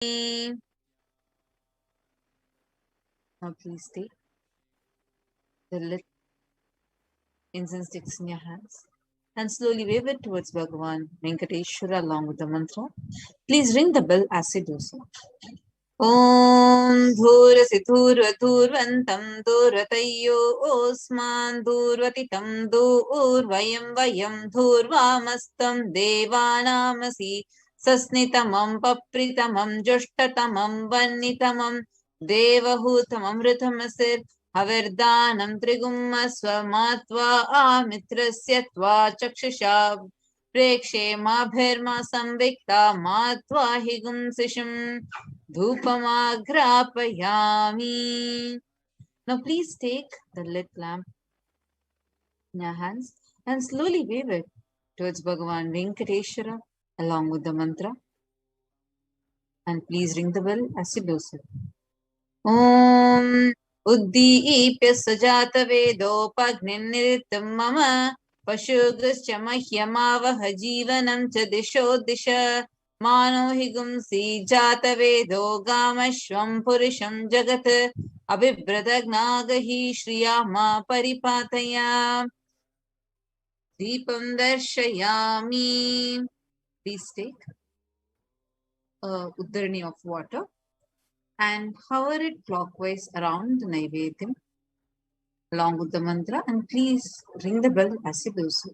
Now please take the lit incense sticks in your hands and slowly wave it towards Bhagavan Venkateshwara along with the mantra. Please ring the bell as you do so. Om Dhurasi Dhurvantam Dhuratayyo Osman Dhurvatitam Dhurvayam Dhurvamastam Devanamasi Sasnitamam Papritamam Joshtatamam Vannitamam Devahutamam Ritamasir Haverdanam Trigumma Swamatva Amitrasya Tva Chakshasha Prekshe Mabherma Samvikta Matva Higum Sisham Dhupamagrapayami. Now please take the lit lamp in your hands and slowly wave it towards Bhagavan Venkateshwara along with the mantra. And please ring the bell as you do so. Om Uddipya Sajata Vedopagniniritam Mama Pashugascha Mahyamavaha Jivanam Cha Disho Disha Mano Higumsi Jata Vedo Gamashvam Purisham Jagat Abhibhradagnaagahi Shriyama Paripataya Deepam Darshayami. Please take a uddarani of water and hover it clockwise around the Naivedyam along with the mantra, and please ring the bell as you do so.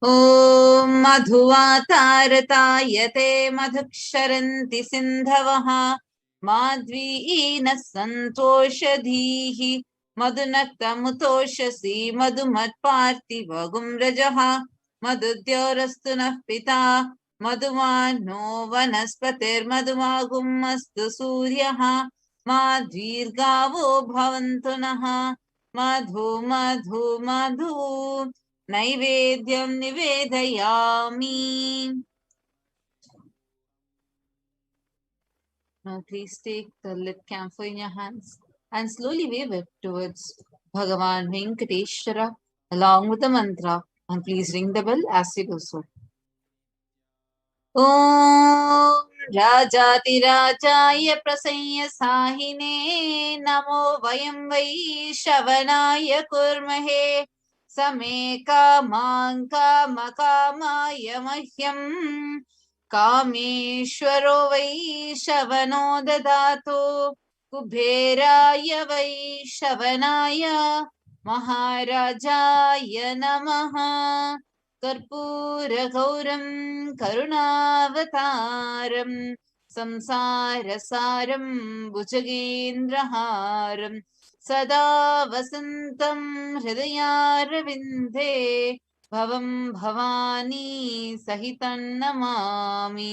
Om Madhuvatarayate Madhuksharanti Sindhavaha Madhvina Santoshadhihi Madhunaktamutoshasi Madhumatpartivagum Rajaha Madhudyorastunah Pita Madhumano Vanaspatir Madhumagum Astu Suryaha Madhvirgavo Bhavantunaha Madhu Madhu Madhu Naivedyam Nivedayami. Now please take the lit camphor in your hands and slowly wave it towards Bhagavan Venkateshwara along with the mantra, and please ring the bell as you do so. Om Rajati Rajaya Prasanya Sahine Namo Vayam Vai Shavanaya Kurmahe Same Kamanga Makamaya Mahyam Kameshwaro Vai Shavano Dadato Kubheraya Vai Shavanaya Maharajaya Namaha Karpura Gauram Karunavataram Samsarasaram Bhujagendraharam Sada Vasantam Hridayarvindhe Bhavam Bhavani Sahitam Namami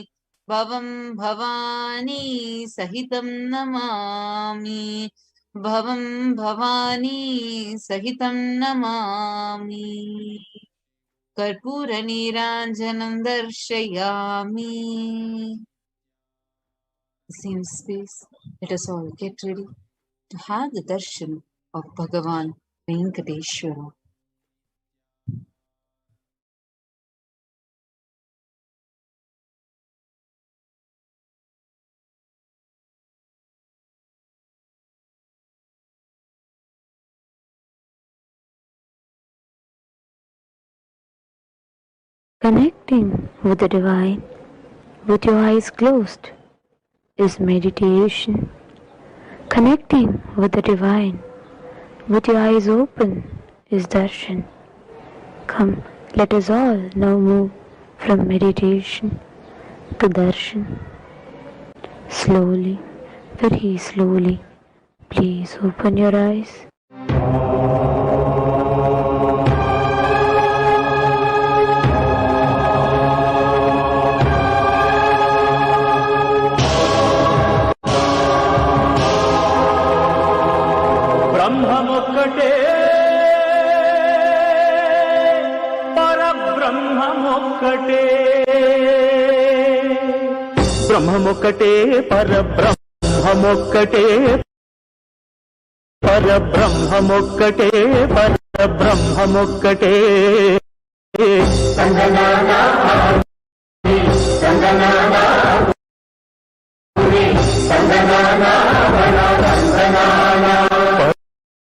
Bhavam Bhavani Sahitam Namami Bhavam Bhavani Sahitam Namami Karpura Niranjanam Darshayami. Same space, let us all get ready to have the darshan of Bhagavan Venkateshwara. Connecting with the divine with your eyes closed is meditation. Connecting with the divine with your eyes open is darshan. Come, let us all now move from meditation to darshan. Slowly, very slowly, please open your eyes. బ్రహ్మమొక్కటే పరబ్రహ్మమొక్కటే పరబ్రహ్మమొక్కటే పరబ్రహ్మమొక్కటే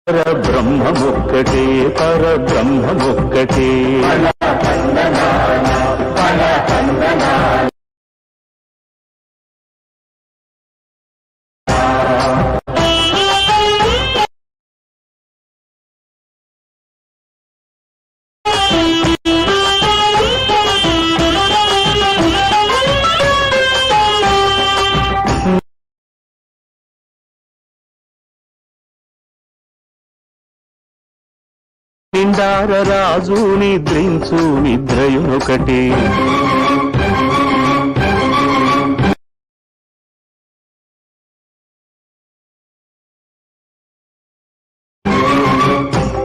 పరబ్రహ్మముక్కటే పరబ్రహ్మముక్కటే నిండార రాజు నిద్రించు నిద్రయునొకటే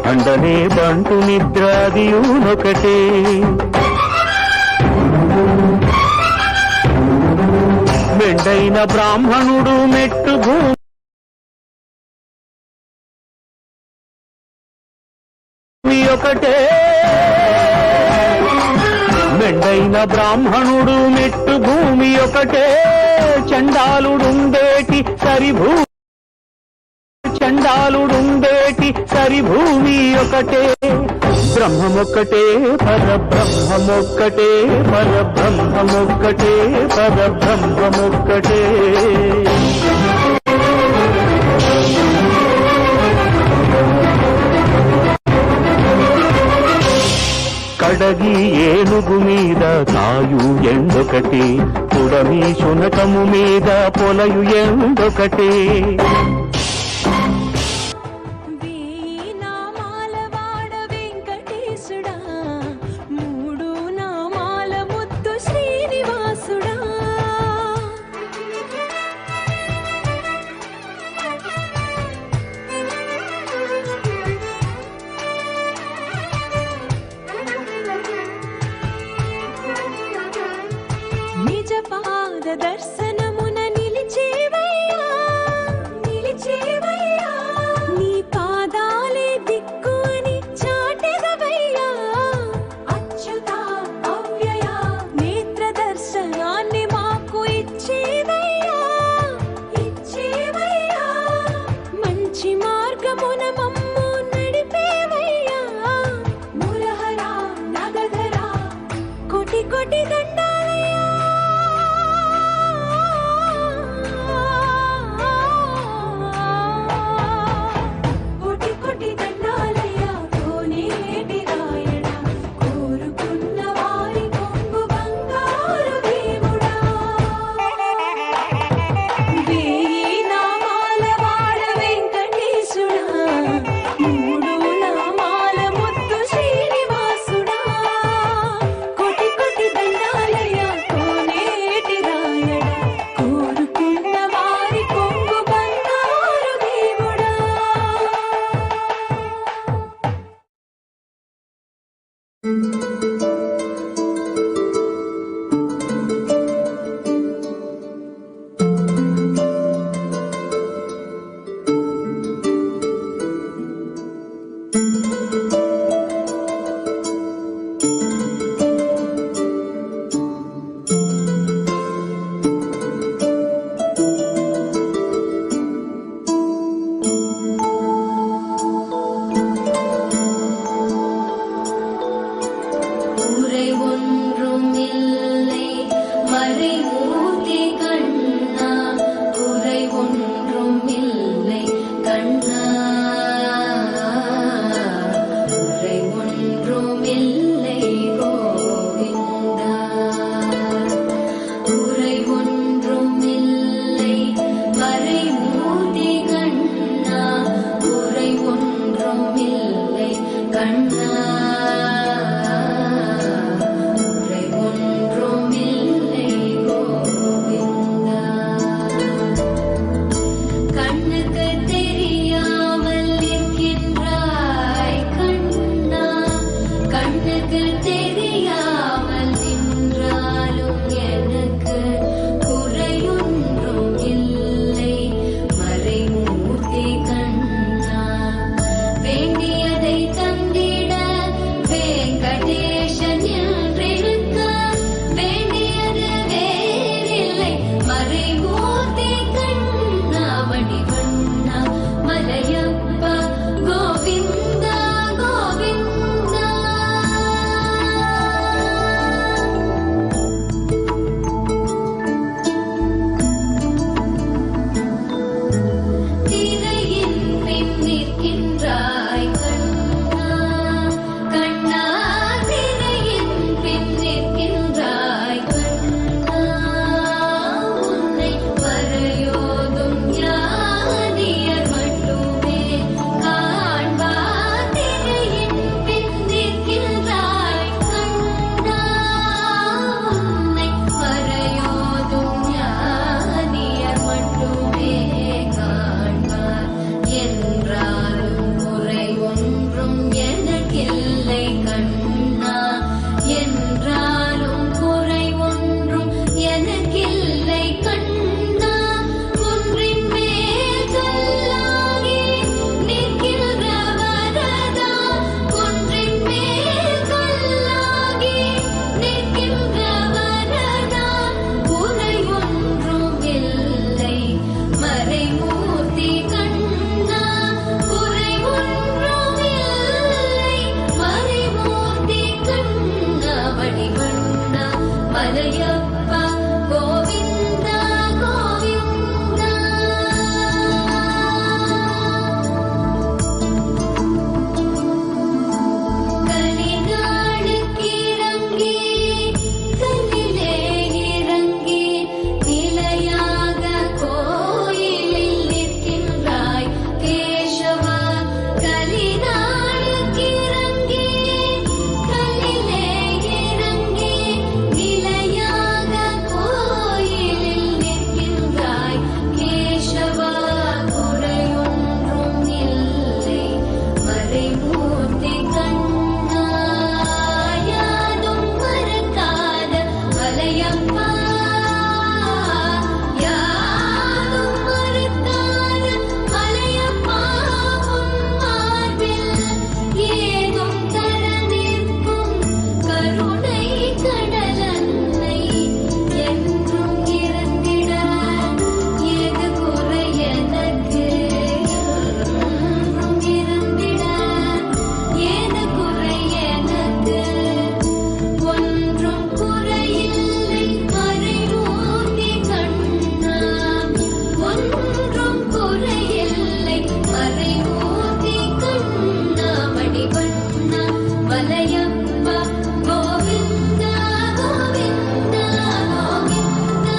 అండనే బంటు నిద్రాదియునొకటే మెండైన బ్రాహ్మణుడు మెట్టు భూమి ఒకటే మెండైన బ్రాహ్మణుడు మెట్టు భూమి ఒకటే చండాలుడుండేటి సరిభూమి ఒకటే బ్రహ్మమొక్కటే పరబ్రహ్మమొక్కటే పరబ్రహ్మమొక్కటే పరబ్రహ్మమొక్కటే కడగి ఏనుగు మీద కాయు ఎండొకటి పుడమి శునకము మీద పొలయు ఎండొకటి దర్శనమున నిలిచేవయ్యా నీ పాదాలే దిక్కు అని చాటెదవయ్యా అచ్యుత అవ్యయ నేత్ర దర్శనాన్ని మాకు ఇచ్చేవయ్యా మంచి మార్గమున మమ్ము నడిపేవయ్యా మురహర నగధర కోటి కోటి దండాలయ్యా కోటి కోటి దండాలయ్యా కోనేటి రాయడా కోరుకున్న వారి కొంగు బంగారు దేవుడా వేయి నామాల వాడ వెంకటేశుడా మూడు నామాల ముద్దు శ్రీనివాసుడా కోటి కోటి దండాలయ్యా ಮಲಯಪ್ಪ ಗೋವಿಂದ ಗೋವಿಂದ கலிநாளுக்கு இறங்கி கல்லிலே இறங்கி நிலையாக கோயிலில் நிற்கின்றாய் கேசவா. கலிநாளுக்கு இறங்கி கல்லிலே இறங்கி நிலையாக கோயிலில் நிற்கின்றாய் கேசவா. குறையொன்றும் இல்லை மறைமூர்த்தி கண்ணா யாதும் மறக்காத மலையப்பா. யாதும் மறக்காத மலையப்பா. உன் மார்பில் ஏதும் தர நிற்கும் கருணை கடலன்னை என்றும் இருந்திட ஏது குறை எனக்கு. என்றும் இருந்திட ஏது குறை எனக்கு. ஒன்றும் குறையில்லை மறைமூர்த்தி கண்ணா. ஒன்றும் குறையில்லை மறைமூர்த்தி கண்ணா. மணிவண்ணா மலையப்பா கோவிந்தா கோவிந்தா கோவிந்தா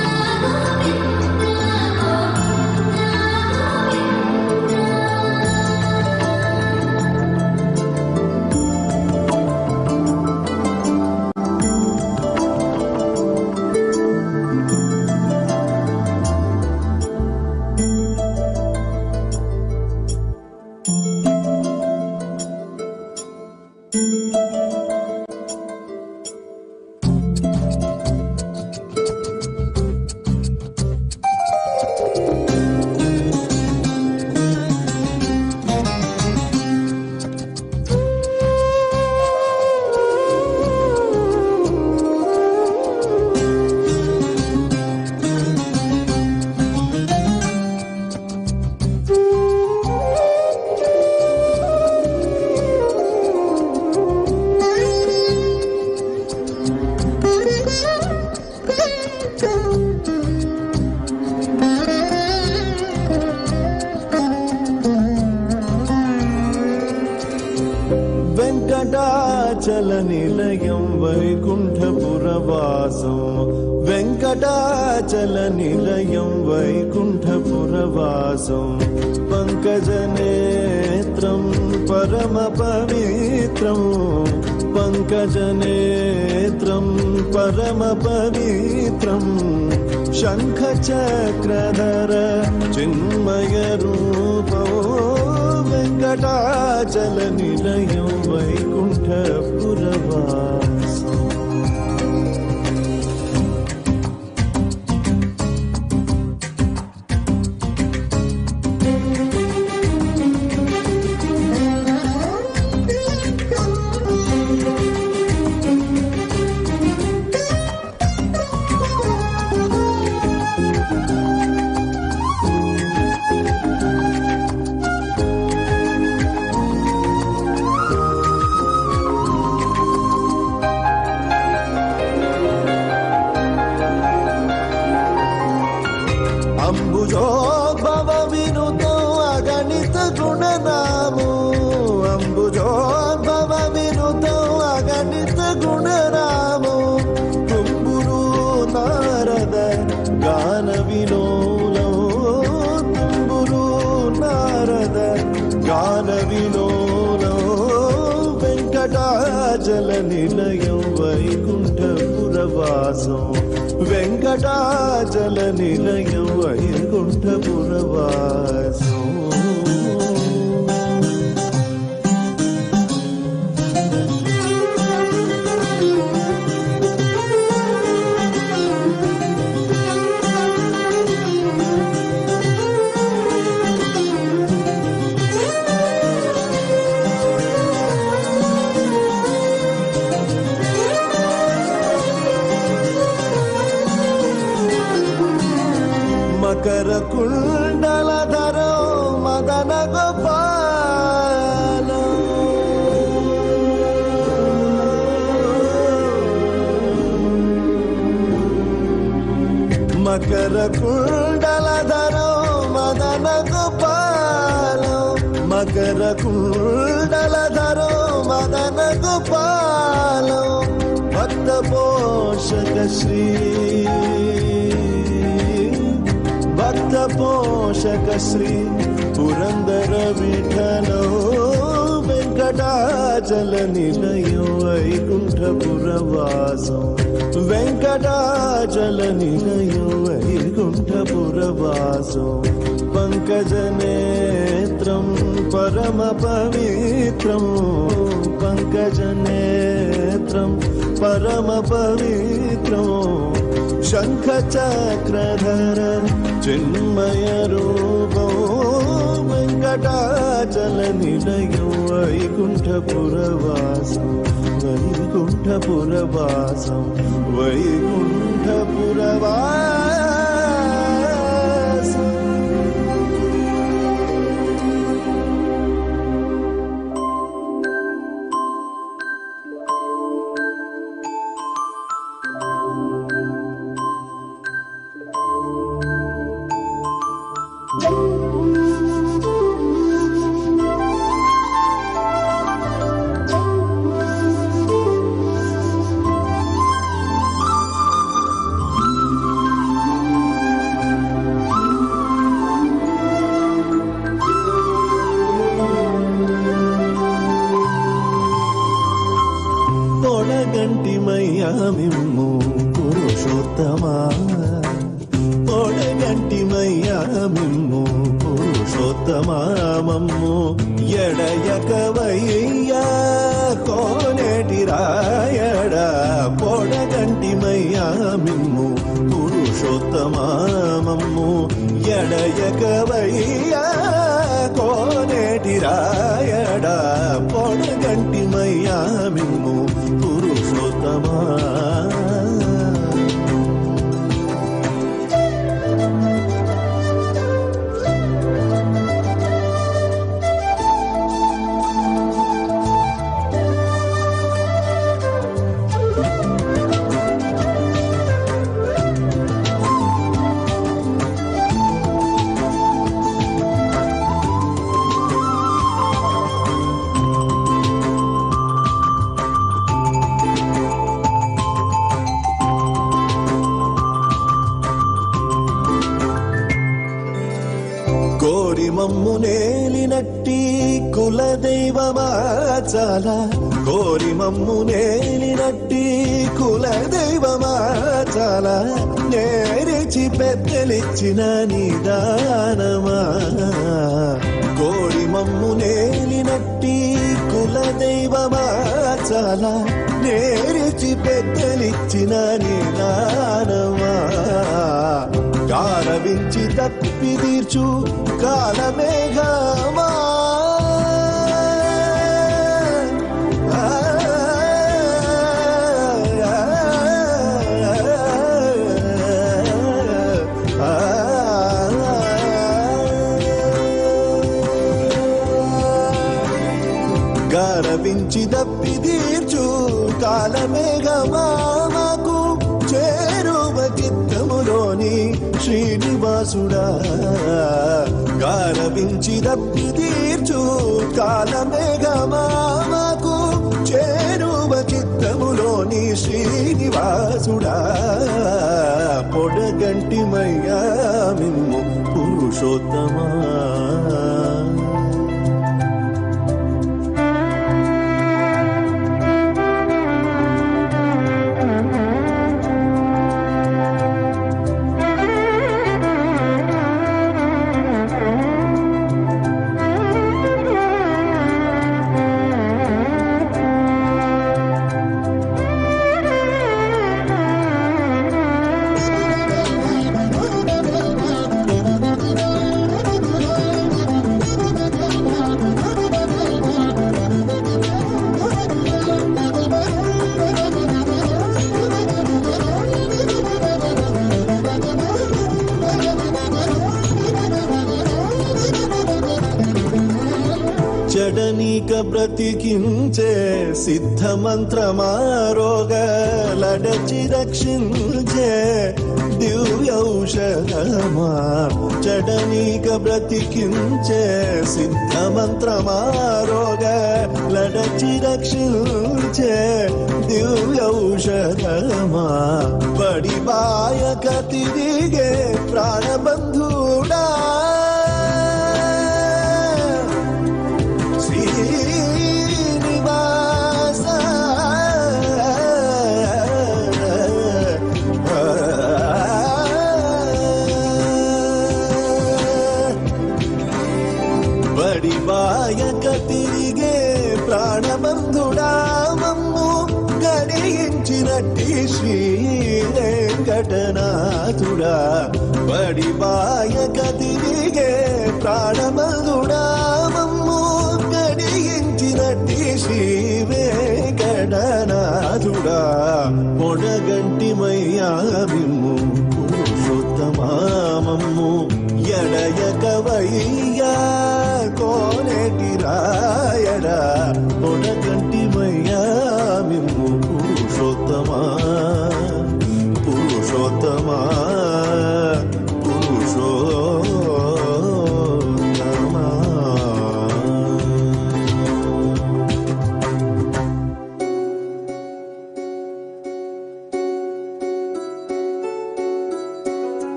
వెంకటాచల నిలయం వైకుంఠపురవాసం. వెంకటాచల నిలయం వైకుంఠపురవాసం. పంకజనేత్రం పరమ పవిత్రం. పంకజనేత్రం పరమ పవిత్రం. శంఖచక్రధర చిన్మయ రూపో వెంకటాచల నిలయం వైకుంఠపురవాసం. అంబుజోద్భవ వినుతో అగణిత గుణనామో. అంబుజోద్భవ వినుతో అగణిత గుణనామో. తుంబురు నారద గాన విలోలో. తుంబురు నారద గాన విలోలో. వెంకటాచల నిలయం వైకుంఠపురవాసం. వెంకటాచల నిలయం వైకుంఠపురవాసం. మకర కుండలధరో మదన గోపాల. మకర కుండలధరో మదన గోపాలం మకర కుండలధరో మదన గోపాలం భక్త పోషక శ్రీ భక్త పోషక శ్రీ పురందర విఠలో వెంకటాచల నిలయం వైకుంఠపురవాసం వెంకటాచల నిలయం వైకుంఠపురవాసం పంకజనేత్రం పరమ పవిత్రం పంకజనేత్రం పరమ పవిత్రం శంఖ చక్రధర చిన్మయ రూపం వెంకటాచల నిలయం వైకుంఠపురవాసం వైకుంఠపురవాసం వైకుంఠపురవాసం. పొడగంటిమయ్యా మిమ్ము పురుషోత్తమా పొడగంటిమయ్యా మిమ్ము పురుషోత్తమా మమ్ము ఎడయకవయ్యా కోనేటి రాయడా పొడగంటిమయ్యా మిమ్ము పురుషోత్తమా మమ్ము ఎడయకవయ్యా కోనేటి రాయడా పొడగంటిమయ్యా మిమ్ము పురుషోత్తమా. మమ్ము నేలినట్టి కులదైవమా చాలా కోరి మమ్ము నేలినట్టి కులదైవమా చాలా నేరిచి పెద్దలిచ్చిన నిదానమా కోరి మమ్ము నేలినట్టి కులదైవమా చాలా నేరిచి పెద్దలిచ్చిన నిదానమా గారవించి తప్పి తీర్చు కాలమేఘమా గారవించి తప్పి తీర్చు కాలమేఘమా మాకు చేరువ చిత్తములోని శ్రీనివాసుడా గారవించి తప్పి తీర్చు కాలమేఘమా మాకు చేరువ చిత్తములోని శ్రీనివాసుడా పొడగంటిమయ్యా మిమ్ము పురుషోత్తమా. బ్రతికించే సిద్ధమంత్రమా రోగలడచి రక్షించే దివ్యౌషధమా చెడనీక బ్రతికించే సిద్ధమంత్రమా రోగలడచి రక్షించే దివ్యౌషధమా బడిబాయక తిరిగే ప్రాణబంధుడా శ్రీనివాస బడిబాయక తిరిగే ప్రాణబంధుడా మమ్ము గడియించినట్టి శ్రీ వెంకటనాథుడా బడిబాయక తిరిగే ప్రాణబంధుడా మమ్ము గడియించినట్టి శ్రీ వెంకటనాథుడా పొడగంటిమయ్యా విమ్ము పురుషోత్తమా మమ్ము ఎడయకవయ్యా కోనేటి రాయడా పొడగంటిమయ్యా విమ్ము పురుషోత్తమా పురుషోత్తమా పురుషోత్తమా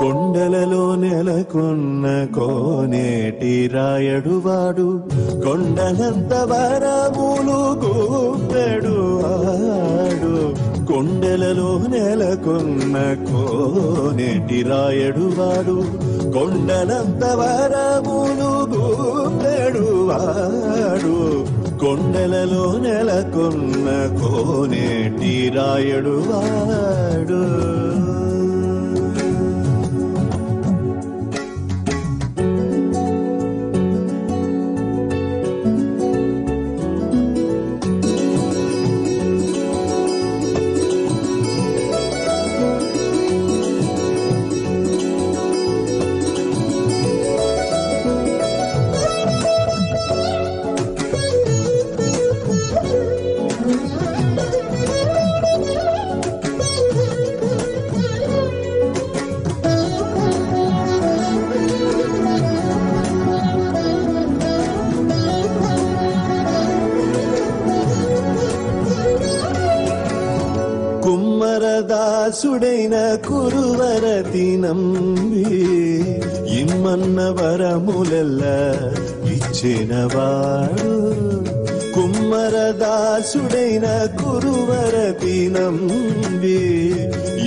కొండలలో నెలకొన్న కోనేటి రాయడువాడు కొండలంత వరములు గూపెడు వాడు కొండలలో నెలకొన్న కోనేటి రాయడువాడు కొండలంత వరములు గూపెడు వాడు కొండలలో నెలకొన్న కోనేటి రాయడువాడు కుమ్మరదాసుడైన కురువరతి నంబి ఇమ్మన్న వరములెల్ల ఇచ్చినవాడు కుమ్మరదాసుడైన కురువరతి నంబి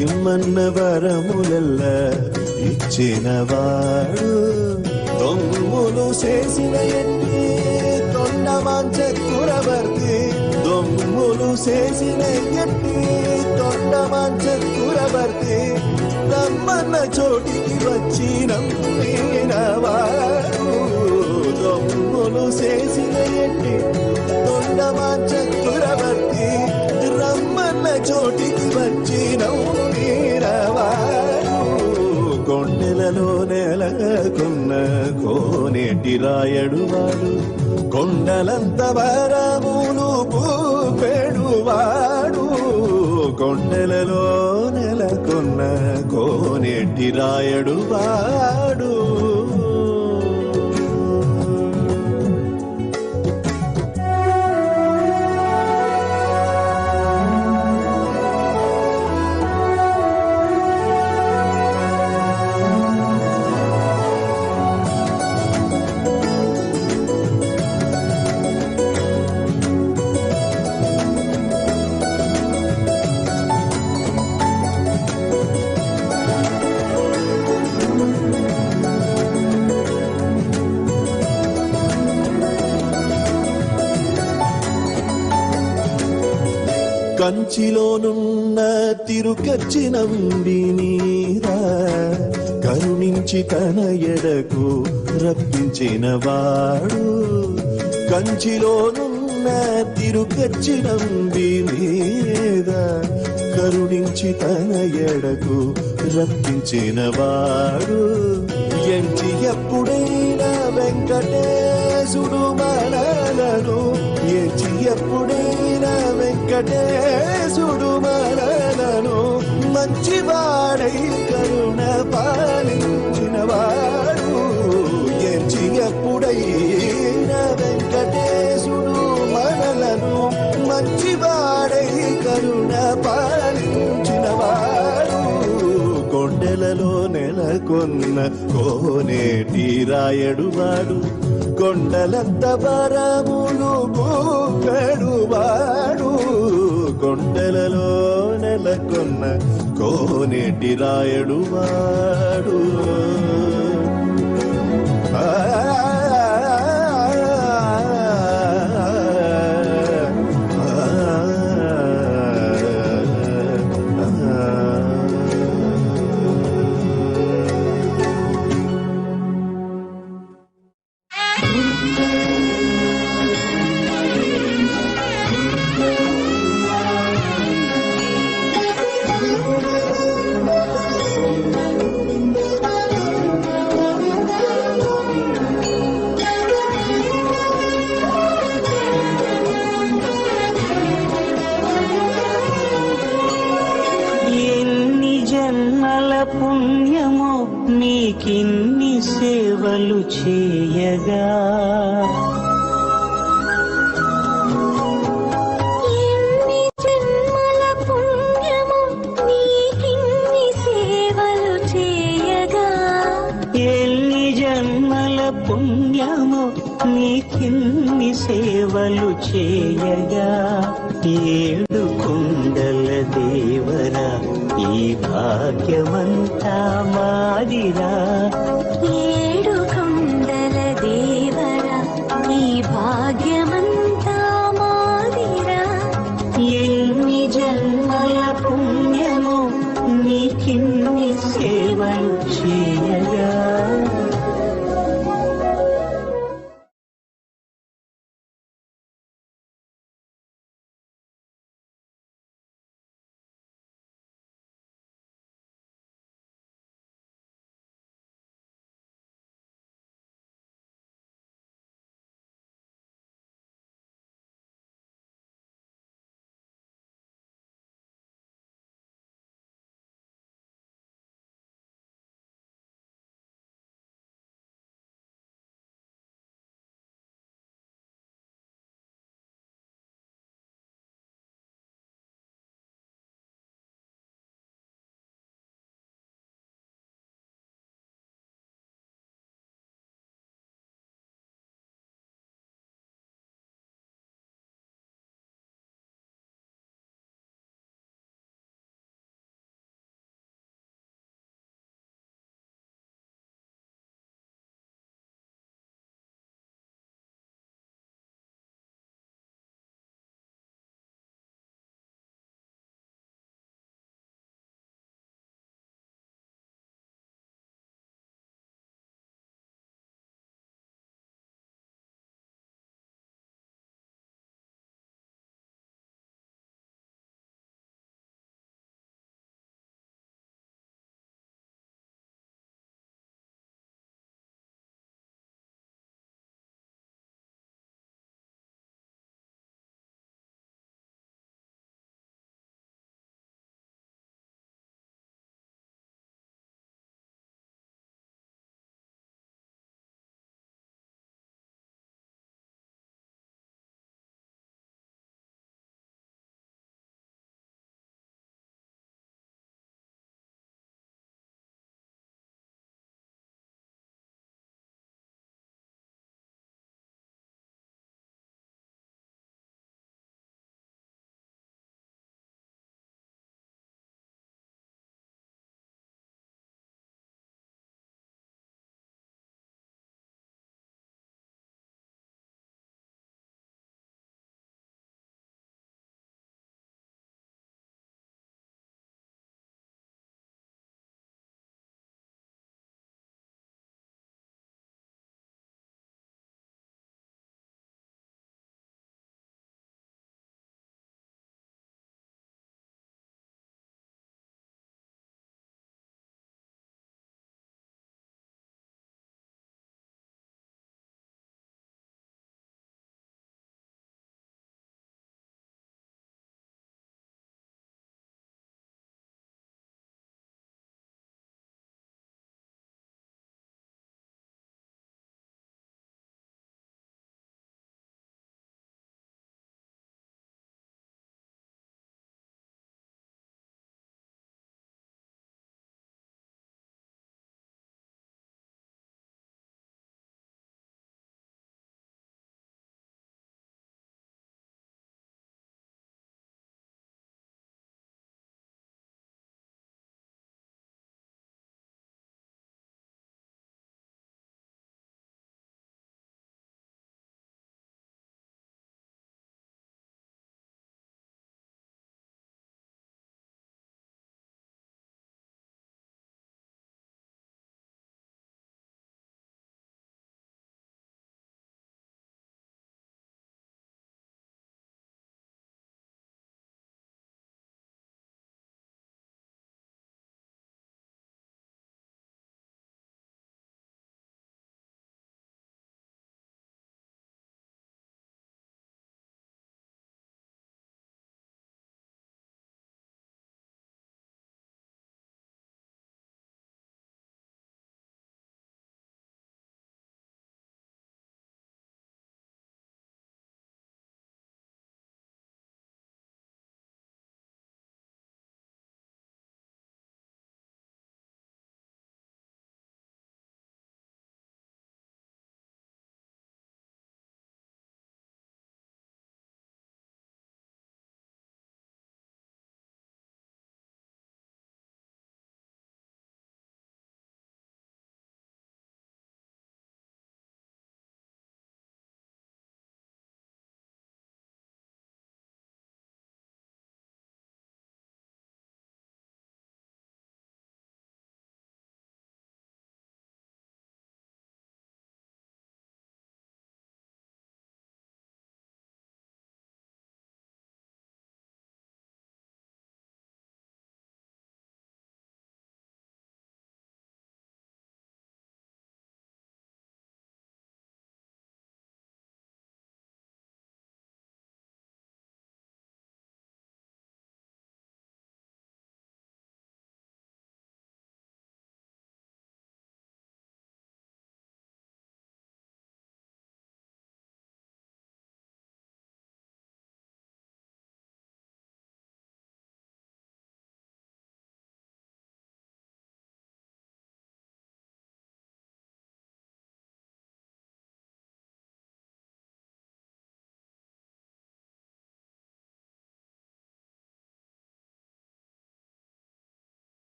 ఇమ్మన్న వరములెల్ల ఇచ్చినవాడు దొంగులు చేసిన ఎన్ని తొండమాంచ కురవర్తి దొంగులు చేసిన ఎన్ని తొండమాంచ కురవర్తి రమ్మన్న చోటికి వచ్చి నమ్మినవాడు దొంగులు చేసిన ఎన్ని తొండమాంచ కురవర్తి రమ్మన్న చోటికి వచ్చి నమ్మినవాడు కొండలలో నెలకొన్న కోనేటి రాయడువాడు కొండలంత వరములు పూపెడువాడు కొండలలో నెలకొన్న కోనేటి రాయడువాడు కంచిలోనున్న తిరుకచ్చినంబి మీద కరుణించి తన ఎడకు రప్పించిన వాడు. కంచిలోనున్న తిరుకచ్చినంబి మీద కరుణించి తన ఎడకు రప్పించిన వాడు. ఎంచి ఎప్పుడైనా వెంకటేశుడు మనలను, ఎంచి ఎప్పుడైనా వెంకటేశుడు మనలను మంచివాడై కరుణ పాలించిన వాడు. ఎంచి ఎప్పుడైనా వెంకటేశుడు మనలను మంచివాడై కరుణ పాలించిన వాడు. కొండలలో నెలకొన్న కోనేటి రాయడు వాడు, కొండలంత వరములు గూపెడు వాడు. కొండలలో నెలకొన్న కోనేటి రాయడు వాడు. పుణ్యమో నీకిన్ని సేవలు చేయగా, ఎన్ని జన్మల పుణ్యము నీకిన్ని సేవలు చేయగా, ఎన్ని జన్మల పుణ్యమో నీకిన్ని సేవలు చేయగా. ఏడు కొండల దేవరా ఈ భాగ్యమంతా మాదిరా, ఏడు కొండల దేవరా ఈ భాగ్యమంతా మాదిరా. ఎన్ని జన్మల పుణ్యమో నీకిన్ని సేవలు చేయగా.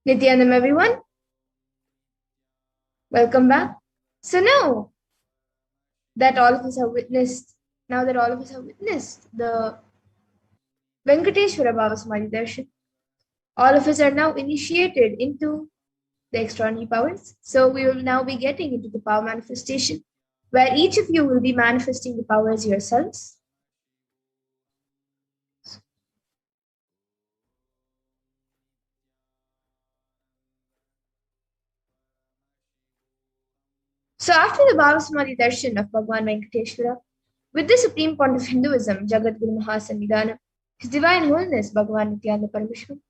Nithyanam, everyone. Welcome back. So now that all of us have witnessed, the Venkateshwara Bhavasamadhi Darshan, all of us are now initiated into the extraordinary powers. So we will now be getting into the power manifestation, where each of you will be manifesting the powers yourselves. So after the Bhavasamadhi Darshan of Bhagwan Venkateshwara, with the Supreme Point of Hinduism, Jagat Guru Mahasannidhanam, His Divine Holiness Bhagwan Nithyananda Paramashivam,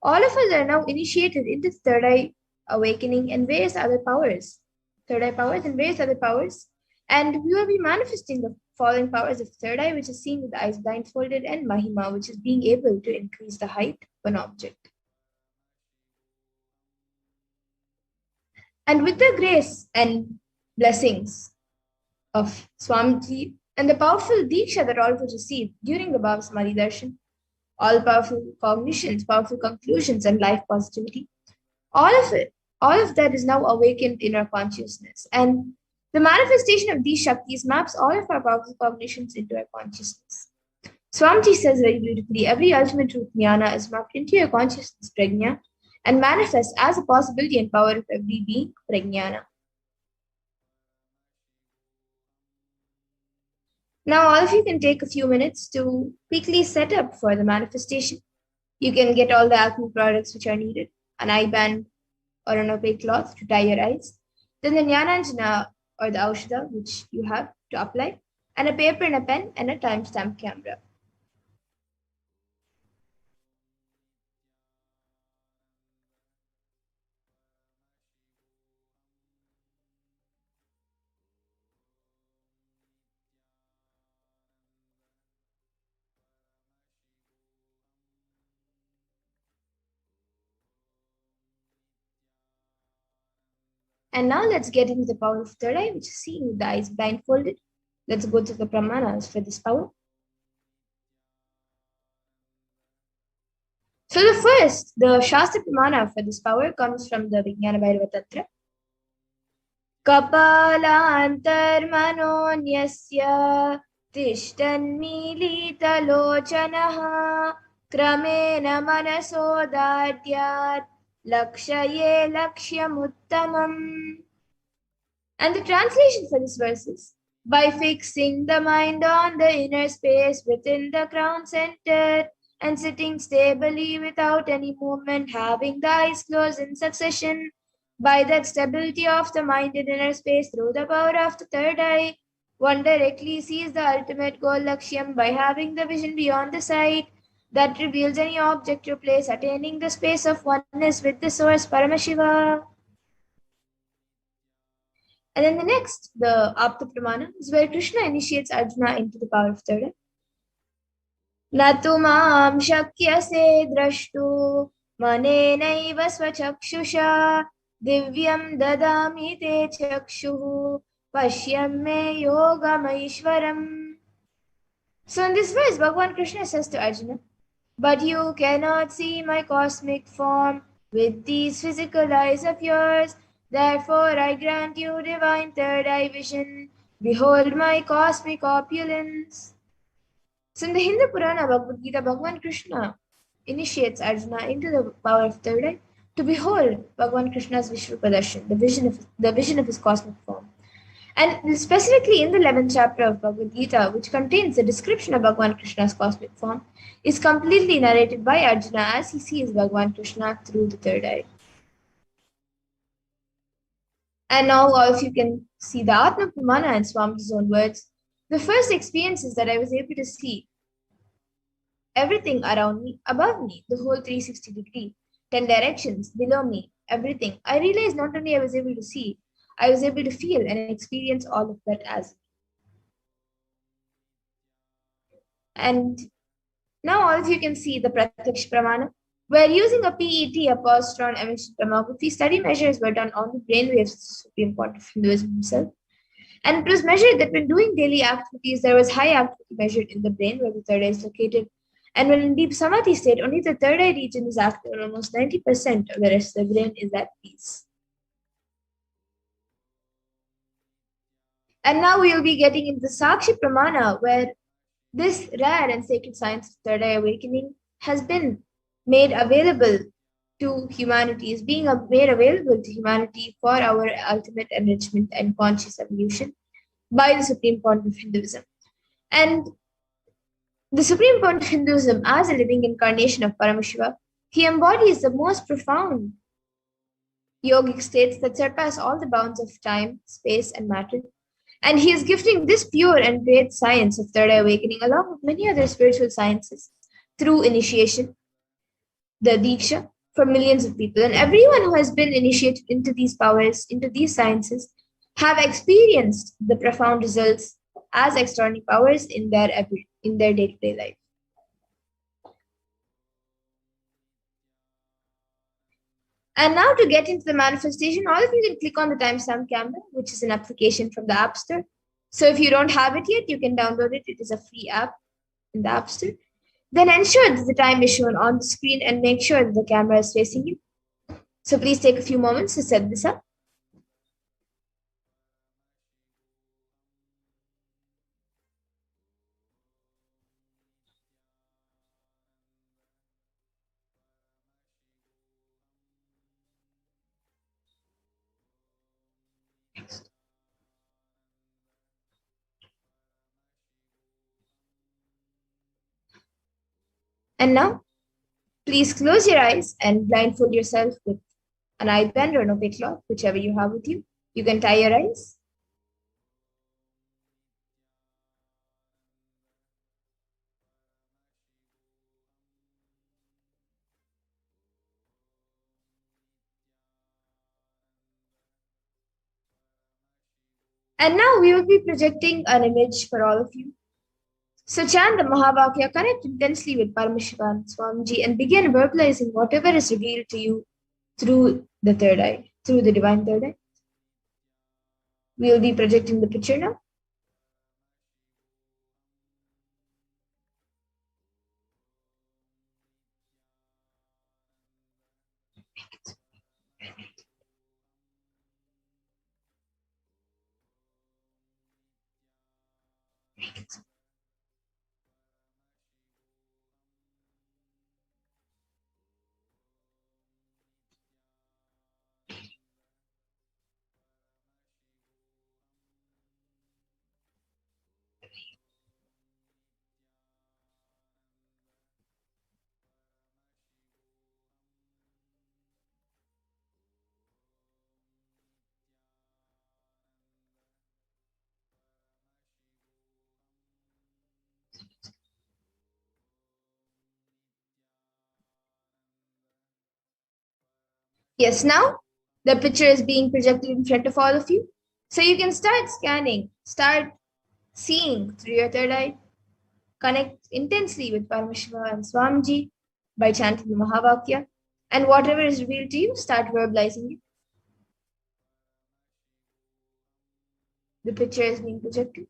all of us are now initiated into the third eye awakening and various other powers. Third eye powers and various other powers. And we will be manifesting the following powers of third eye, which is seen with the eyes blindfolded, and Mahima, which is being able to increase the height of an object. And with the grace and blessings of Swamiji and the powerful Diksha that all of us received during the Bhavasamadhi Darshan, all powerful cognitions, powerful conclusions, and life positivity, all of that is now awakened in our consciousness. And the manifestation of these Shaktis maps all of our powerful cognitions into our consciousness. Swamiji says very beautifully, every ultimate truth jnana is mapped into your consciousness, prajna, and manifests as a possibility and power of every being, prajnana. Now, all of you can take a few minutes to quickly set up for the manifestation. You can get all the alchemy products which are needed, an eye band or an opaque cloth to tie your eyes, then the Jnananjana or the Aushadha which you have to apply, and a paper and a pen and a timestamp camera. And now let's get into the power of third eye, which is seen with the eyes blindfolded. Let's go to the pramanas for this power. So the Shastra Pramana for this power comes from the Vijnana Bhairava Tantra. Kapalantarmanonyasya tishtanmilitalochanaha kramena manasodadyat lakshaye lakshyamuttamam. And the translation for this verse is, by fixing the mind on the inner space within the crown center and sitting stably without any movement, having the eyes closed in succession, by that stability of the mind in inner space through the power of the third eye, one directly sees the ultimate goal lakshyam by having the vision beyond the sight that reveals any object or place, attaining the space of oneness with the source Paramashiva. And then the next, the Apta Pramana, is where Krishna initiates Arjuna into the power of third eye. Natumam shakyase drashtu manenaiva swachakshusha divyam dadami te chakshuhu pashyam me yogamaishwaram. So in this verse, Bhagavan Krishna says to Arjuna, but you cannot see my cosmic form with these physical eyes of yours. Therefore, I grant you divine third eye vision. Behold my cosmic opulence. So in the Hindu Purana Bhagavad Gita, Bhagavan Krishna initiates Arjuna into the power of third eye to behold Bhagavan Krishna's Vishrupa Darshan, the vision of his cosmic form. And specifically in the 11th chapter of Bhagavad Gita, which contains the description of Bhagavan Krishna's cosmic form, is completely narrated by Arjuna as he sees Bhagavan Krishna through the third eye. And now all of you can see the Atma Pramana in Swamiji's own words. The first experience is that I was able to see everything around me, above me, the whole 360 degree, 10 directions, below me, everything. I realized not only I was able to see, I was able to feel and experience all of that as. And now all of you can see the Pratyaksh Pramana, where using a PET, a positron emission tomography, study measures were done on the brainwaves of the Supreme Point of Hinduism himself. And it was measured that when doing daily activities, there was high activity measured in the brain where the third eye is located. And when in deep samadhi state, only the third eye region is active, and almost 90% of the rest of the brain is at peace. And now we will be getting into Sakshi Pramana, where this rare and sacred science of third eye awakening has been made available to humanity, is being made available to humanity for our ultimate enrichment and conscious evolution by the Supreme Pontiff of Hinduism. And the Supreme Pontiff of Hinduism, as a living incarnation of Paramashiva, he embodies the most profound yogic states that surpass all the bounds of time, space, and matter. And he is gifting this pure and great science of third eye awakening along with many other spiritual sciences through initiation, the Diksha, for millions of people. And everyone who has been initiated into these powers, into these sciences, have experienced the profound results as extraordinary powers in their day-to-day life. And now to get into the manifestation, all of you can click on the timestamp camera, which is an application from the App Store. So if you don't have it yet, you can download it. It is a free app in the App Store. Then ensure that the time is shown on the screen and make sure that the camera is facing you. So please take a few moments to set this up. And now, please close your eyes and blindfold yourself with an eye band or an opaque cloth, whichever you have with you. You can tie your eyes. And now we will be projecting an image for all of you. So chant the Mahavakya, connect intensely with Paramashivoham Swamiji, and begin verbalizing whatever is revealed to you through the third eye, through the divine third eye. We will be projecting the picture now. Yes, now the picture is being projected in front of all of you. So you can start scanning, start seeing through your third eye, connect intensely with Paramashiva and Swamiji by chanting the Mahavakya, and whatever is revealed to you, start verbalizing it. The picture is being projected.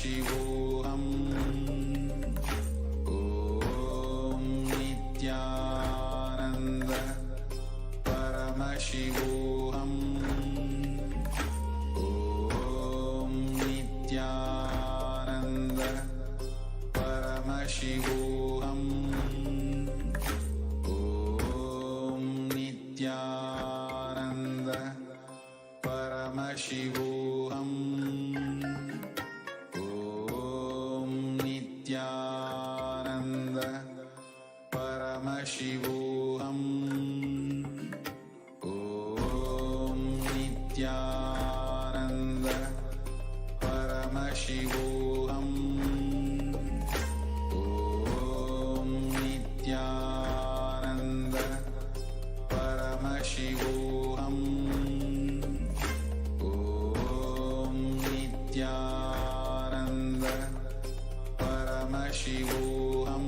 Paramashivoham. Om Nithyananda Paramashivoham. Om Nithyananda Paramashivoham. Om Nithyananda Paramashivoham. Om Nithyananda Paramashivoham. Om Nithyananda Paramashivoham. Om Nithyananda Paramashivoham. Om Nithyananda Paramashivoham.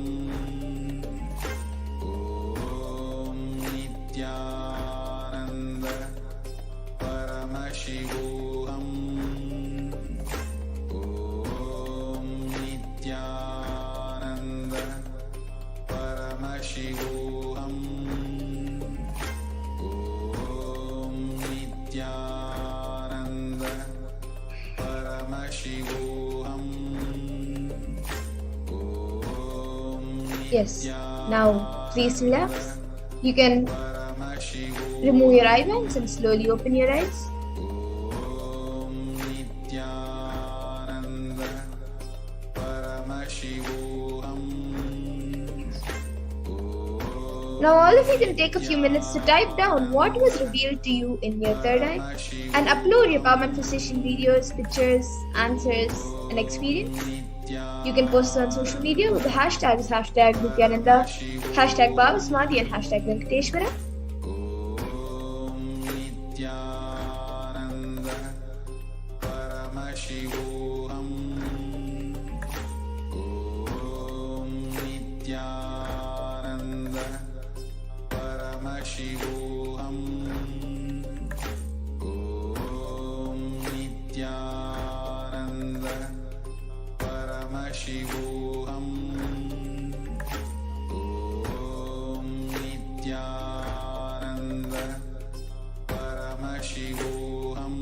Om Nithyananda Paramashivoham. Om Nithyananda Paramashivoham. Om Nithyananda Paramashivoham. Yes. Now please relax. You can remove your eyelids and slowly open your eyes. Om Nithyananda Paramashivoham. Now all of you can take a few minutes to type down what was revealed to you in your third eye and upload your power manifestation videos, pictures, answers, and experience. You can post it on social media with the hashtags #Nithyananda, #BHAVASAMADHI, and #Venkateshwara. Om Nithyananda Paramashivoham. Om Nithyananda Paramashivoham. Om Nithyananda Paramashivoham. Om Nithyananda Paramashivoham.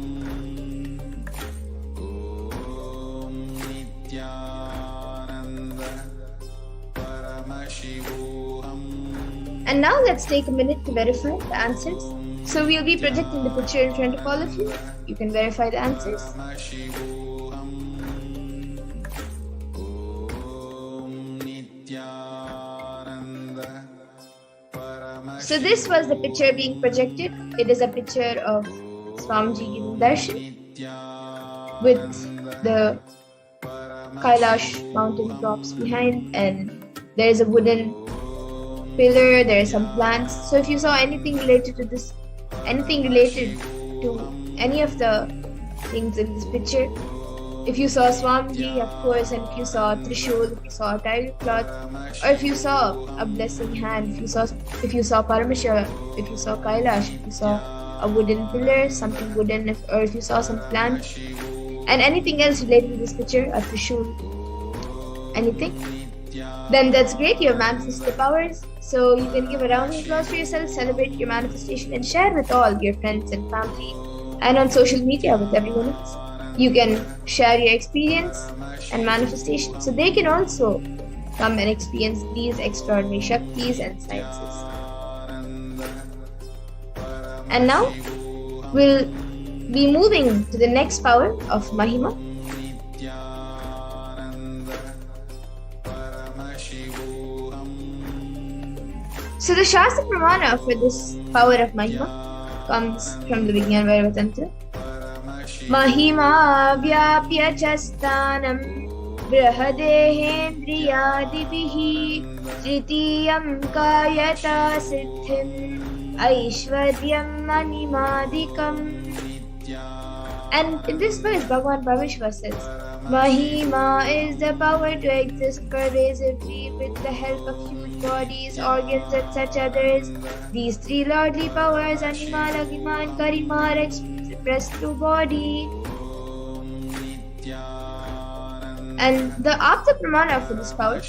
Om Nithyananda Paramashivoham. And now let's take a minute to verify the answers. So we'll be projecting the picture in front of all of you. You can verify the answers. Paramashivoham. Om Nithyananda Paramashivoham. So this was the picture being projected. It is a picture of Swamiji giving darshan with the Kailasa mountain tops behind, and there is a wooden pillar, there are some plants. So if you saw anything related to this, anything related to any of the things in this picture, if you saw Swamiji, of course, and if you saw Trishul, if you saw a tiger cloth, or if you saw a blessing hand, if you saw Paramashivoham, if you saw Kailasa, if you saw a wooden pillar, something wooden, or if you saw some plant, and anything else related to this picture, a Trishul, anything, then that's great. You have manifested the powers. So you can give a round of applause for yourself, celebrate your manifestation, and share with all your friends and family, and on social media with everyone else. You can share your experience and manifestation so they can also come and experience these extraordinary Shaktis and sciences. And now we'll be moving to the next power of Mahima. So the Shastra Pramana for this power of Mahima comes from the Vijnana Vairava Tantra. Mahima vyapya chastanam brahadehendriyadibihi tritiyam kayata siddhim aishwaryam animadikam. And in this verse, Bhagavan Paramashiva says, Mahima is the power to exist pervasively with the help of huge bodies, organs, and such others. These three lordly powers, Anima, Lagima, and Karima, are expressed through body. And the Apta Pramana for this power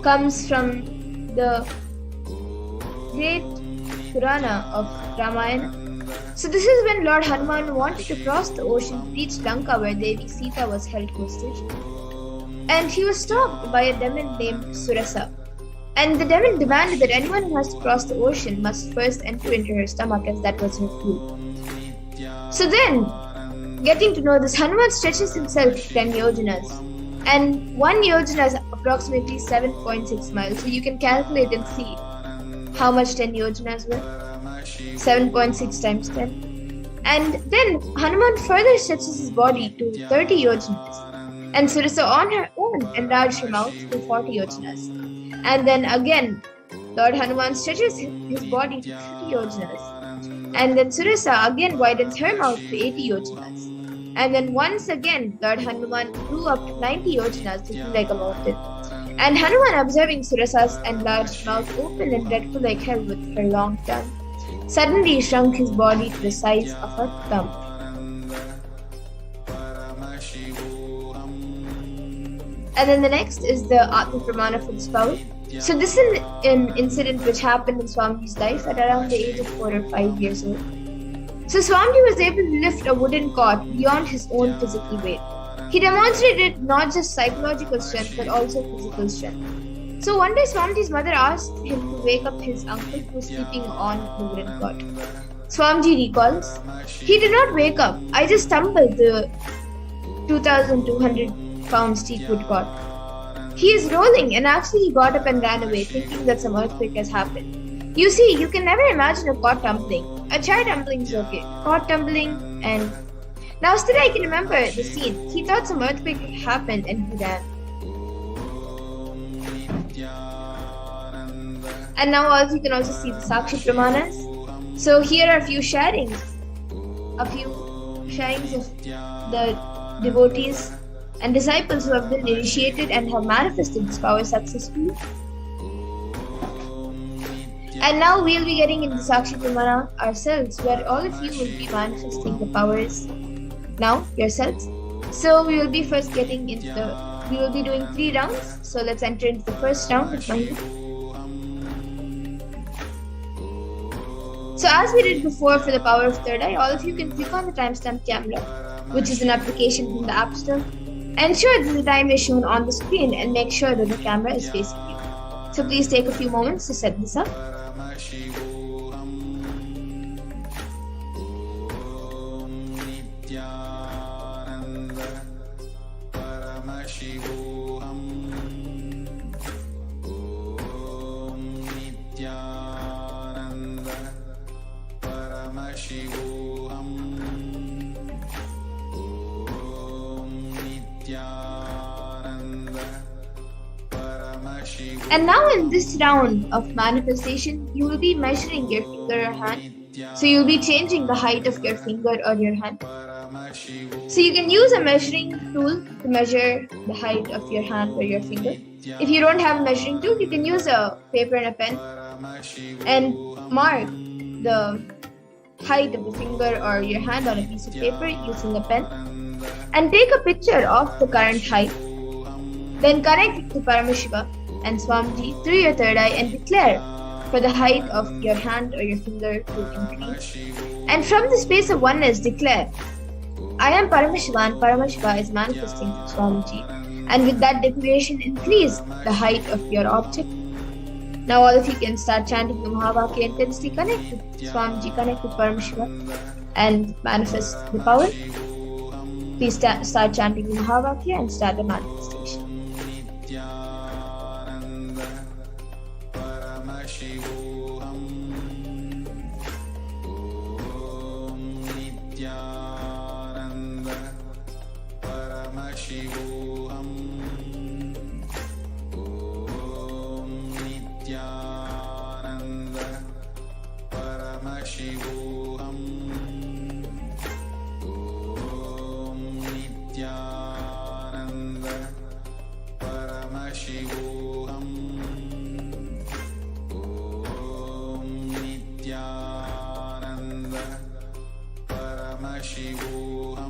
comes from the great Purana of Ramayana. So this is when Lord Hanuman wanted to cross the ocean to reach Lanka where Devi Sita was held hostage. And he was stopped by a demon named Surasa. And the demon demanded that anyone who has to cross the ocean must first enter into her stomach, as that was her food. So then, getting to know this, Hanuman stretches himself 10 yojanas. And 1 yojana is approximately 7.6 miles. So you can calculate and see how much 10 yojanas were. 7.6 times 10. And then Hanuman further stretches his body to 30 yojanas. And Surasa on her own enlarged her mouth to 40 yojanas. And then again, Lord Hanuman stretches his body to 30 yojanas. And then Surasa again widens her mouth to 80 yojanas. And then once again, Lord Hanuman grew up to 90 yojanas, looking like a mountain. And Hanuman, observing Surasa's enlarged mouth open and dreadful like hell with her long tongue, suddenly shrunk his body to the size of a thumb. And then the next is the Atma Pramana for this power. So this is an incident which happened in Swamiji's life at around the age of 4 or 5 years old. So Swamiji was able to lift a wooden cot beyond his own physical weight. He demonstrated not just psychological strength but also physical strength. So one day Swamiji's mother asked him to wake up his uncle who was sleeping on the wooden cot. Swamiji recalls, "He did not wake up. I just stumbled the 2,200 pounds teakwood cot. He is rolling," and actually he got up and ran away thinking that some earthquake has happened. You see, you can never imagine a cot tumbling. A chair tumbling is okay. Cot tumbling and... Now still I can remember the scene. He thought some earthquake happened and he ran. And now also you can also see the Sakshi Pramanas. So here are a few sharings of the devotees and disciples who have been initiated and have manifested this power successfully. And now we'll be getting into Sakshi Pramana ourselves, where all of you will be manifesting the powers now yourselves. So we will be first getting into we will be doing 3 rounds. So let's enter into the first round with Mahima. So as we did before for the power of third eye, all of you can click on the timestamp camera, which is an application from the App Store. Ensure that the time is shown on the screen and make sure that the camera is facing you. So please take a few moments to set this up. And now in this round of manifestation, you will be measuring your finger or hand. So you'll be changing the height of your finger or your hand. So you can use a measuring tool to measure the height of your hand or your finger. If you don't have a measuring tool, you can use a paper and a pen and mark the height of the finger or your hand on a piece of paper using a pen. And take a picture of the current height. Then connect it to Paramashiva and Swamiji through your third eye and declare for the height of your hand or your finger to increase. And from the space of oneness, declare, "I am Paramashiva and Paramashiva is manifesting through Swamiji." And with that declaration, increase the height of your object. Now all of you can start chanting the Mahavakya intensely, connect with Swamiji, connect with Paramashiva and manifest the power. Please start chanting the Mahavakya and start the manifestation. Paramashivoham, Nithyananda Paramashivoham, Nithyananda Paramashivoham, Nithyananda Paramashivoham,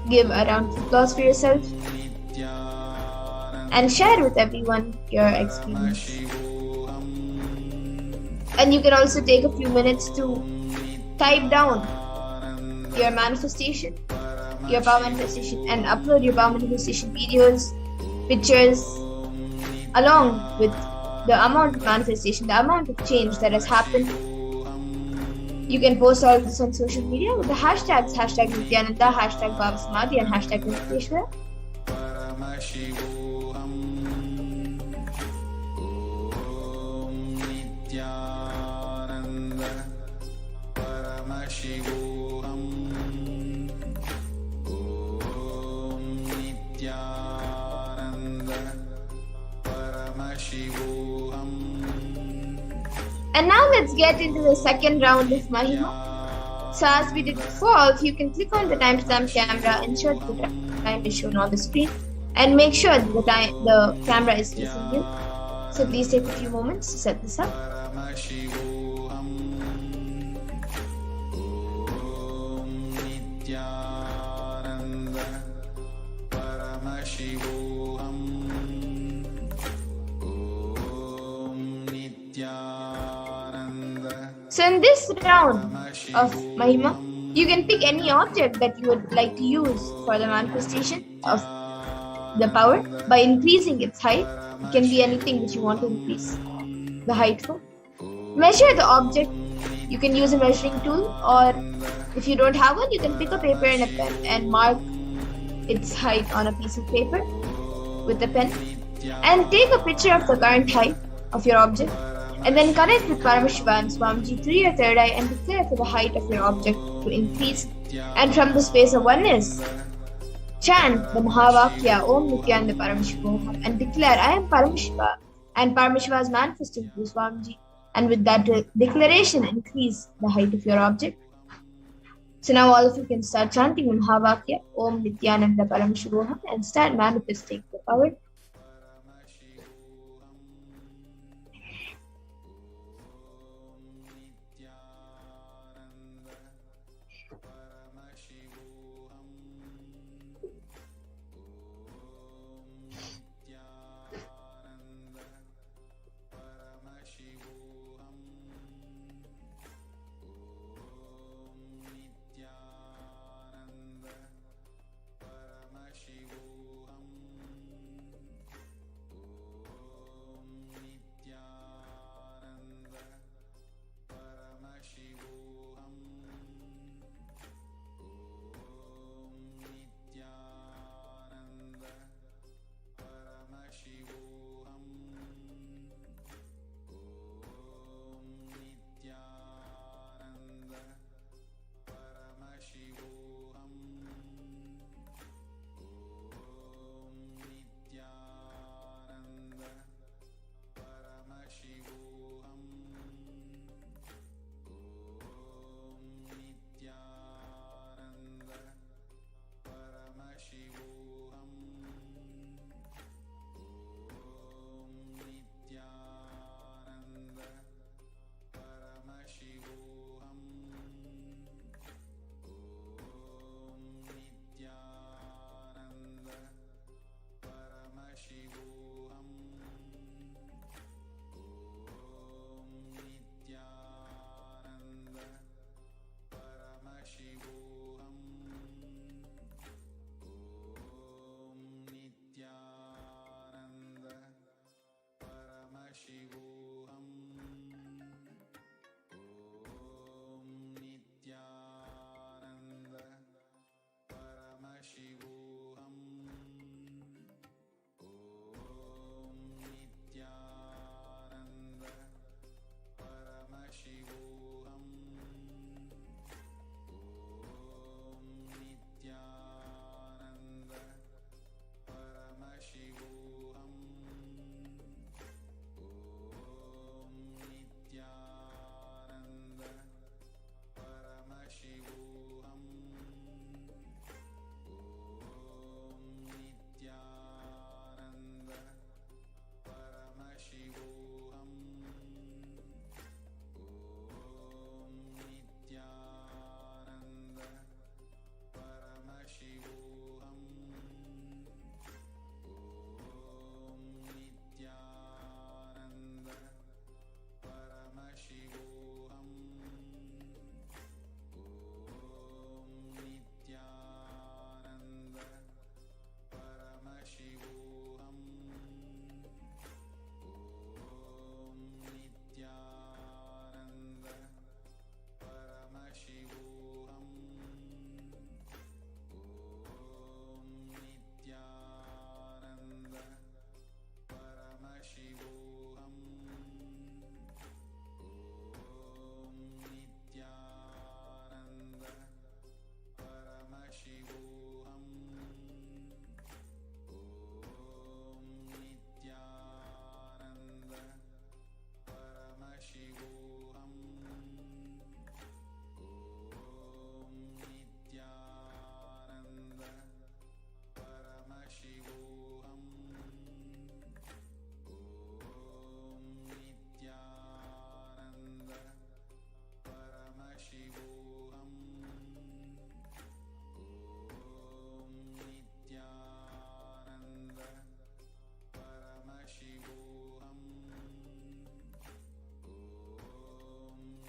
Give a round of applause for yourself and share with everyone your experience. And you can also take a few minutes to type down your manifestation, your power manifestation, and upload your power manifestation videos, pictures, along with the amount of manifestation, the amount of change that has happened. You can post all this on social media with the hashtags #Nithyananda, #BHAVASAMADHI, and #Venkateshwara. Paramashivoham. Om Nithyananda Paramashivoham. Om Nithyananda Paramashivoham. And now let's get into the second round of Mahima. So as we did before, if you can click on the timestamp camera, ensure that the time is shown on the screen, and make sure that the camera is facing you. So please take a few moments to set this up. Paramashivoham. Om Nithyananda Paramashivoham. Om Nithyananda. So in this round of Mahima, you can pick any object that you would like to use for the manifestation of the power by increasing its height. It can be anything that you want to increase the height for. Measure the object. You can use a measuring tool, or if you don't have one, you can pick a paper and a pen and mark its height on a piece of paper with a pen. And take a picture of the current height of your object, and then connect with Paramashivoham Swamiji through your third eye and declare for the height of your object to increase. And from the space of oneness, chant the Mahavakya Om Nithyananda Paramashivoham and declare, I am Paramashiva, and Paramashiva is manifesting through Swamiji. And with that declaration, increase the height of your object. So now all of you can start chanting the Mahavakya Om Nithyananda Paramashivoham and start manifesting the power.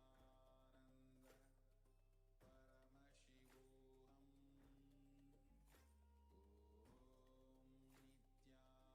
Paramashivoham. Om Nityananda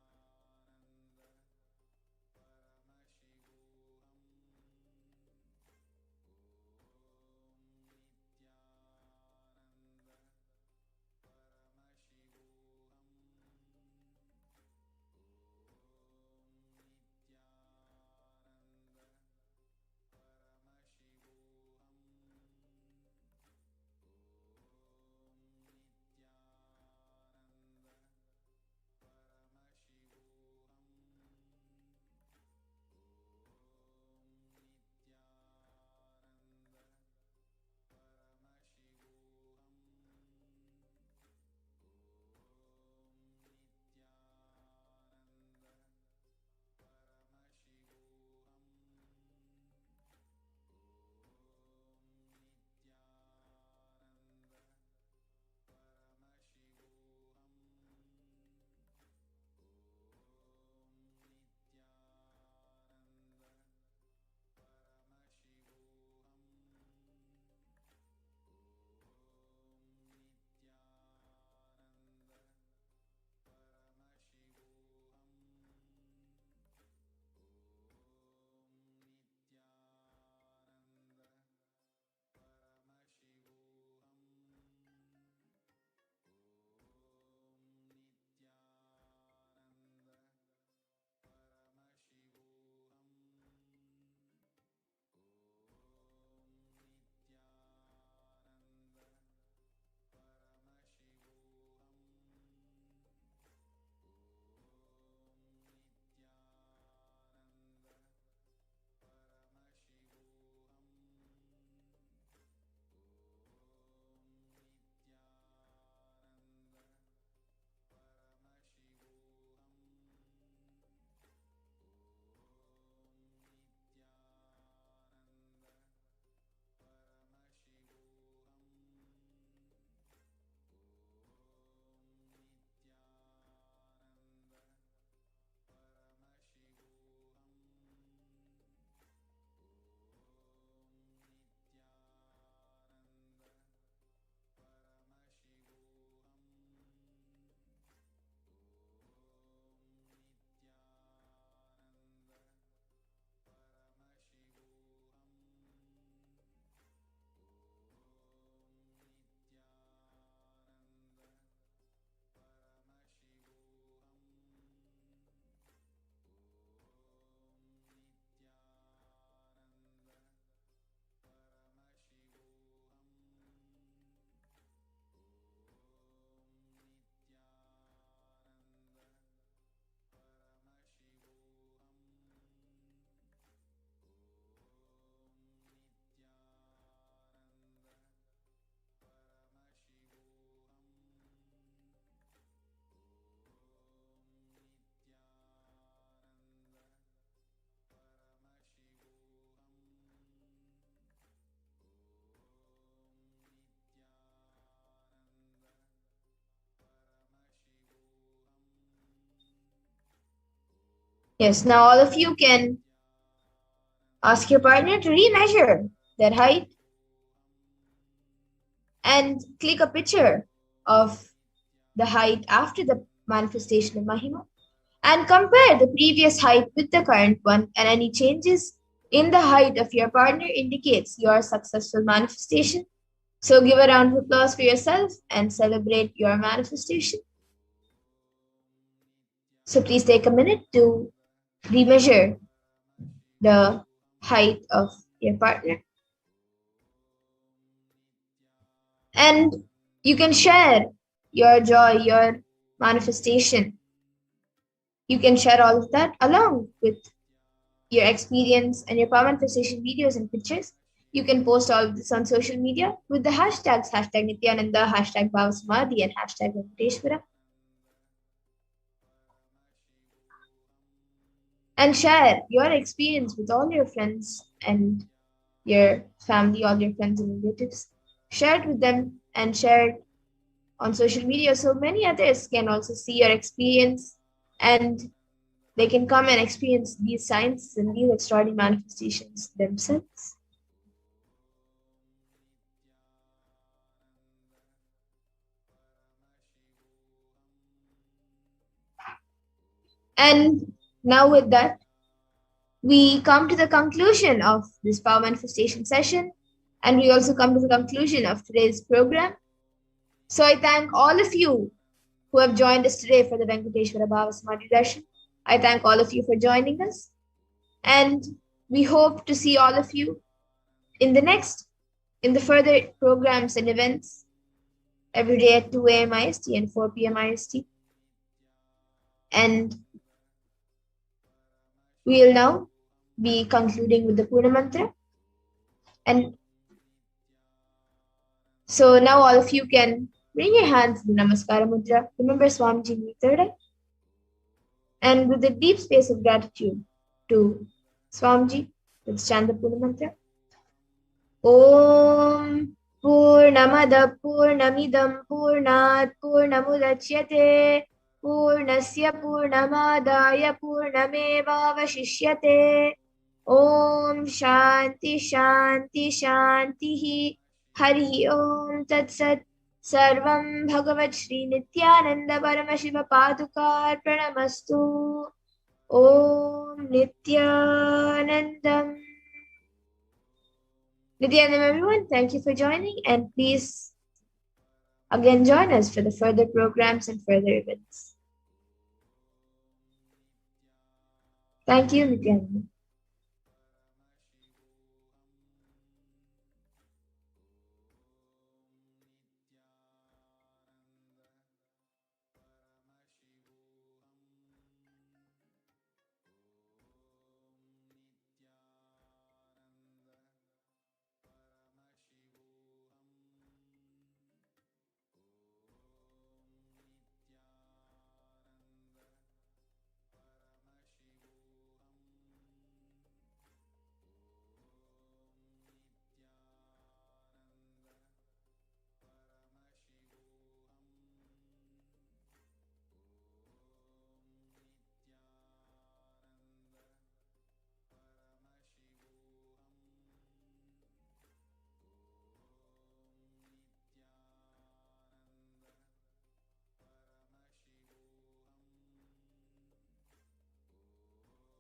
Yes, now all of you can ask your partner to remeasure their height and click a picture of the height after the manifestation of Mahima and compare the previous height with the current one, and any changes in the height of your partner indicates your successful manifestation. So give a round of applause for yourself and celebrate your manifestation. So please take a minute to remeasure the height of your partner. And you can share your joy, your manifestation. You can share all of that along with your experience and your power manifestation videos and pictures. You can post all of this on social media with the hashtags #Nithyananda, #BHAVASAMADHI, and #Venkateshwara. And share your experience with all your friends and your family, all your friends and relatives. Share it with them and share it on social media so many others can also see your experience and they can come and experience these signs and these extraordinary manifestations themselves. And now with that, we come to the conclusion of this power manifestation session, and we also come to the conclusion of today's program. So I thank all of you who have joined us today for the Venkateshwara BHAVASAMADHI Darshan. I thank all of you for joining us, and we hope to see all of you in the further programs and events every day at 2 a.m. IST and 4 p.m. IST. And we'll now be concluding with the Purna Mantra. And so now all of you can bring your hands in the Namaskara Mudra. Remember Swamiji in the third eye. And with a deep space of gratitude to Swamiji, let's chant the Purna Mantra. Om Purnamada Purnamidam Purnat Purnamudachyate Purnasya Purnamadaya Purnamevavashishyate. Om Shanti Shanti Shanti Hari Om Tat Sat. Sarvam Bhagavat Shri Nithyananda Paramashiva Padukar Pranamastu. Om Nithyanandam. Nithyanandam, everyone. Thank you for joining, and please again join us for the further programs and further events. Thank you, Nithyanandam.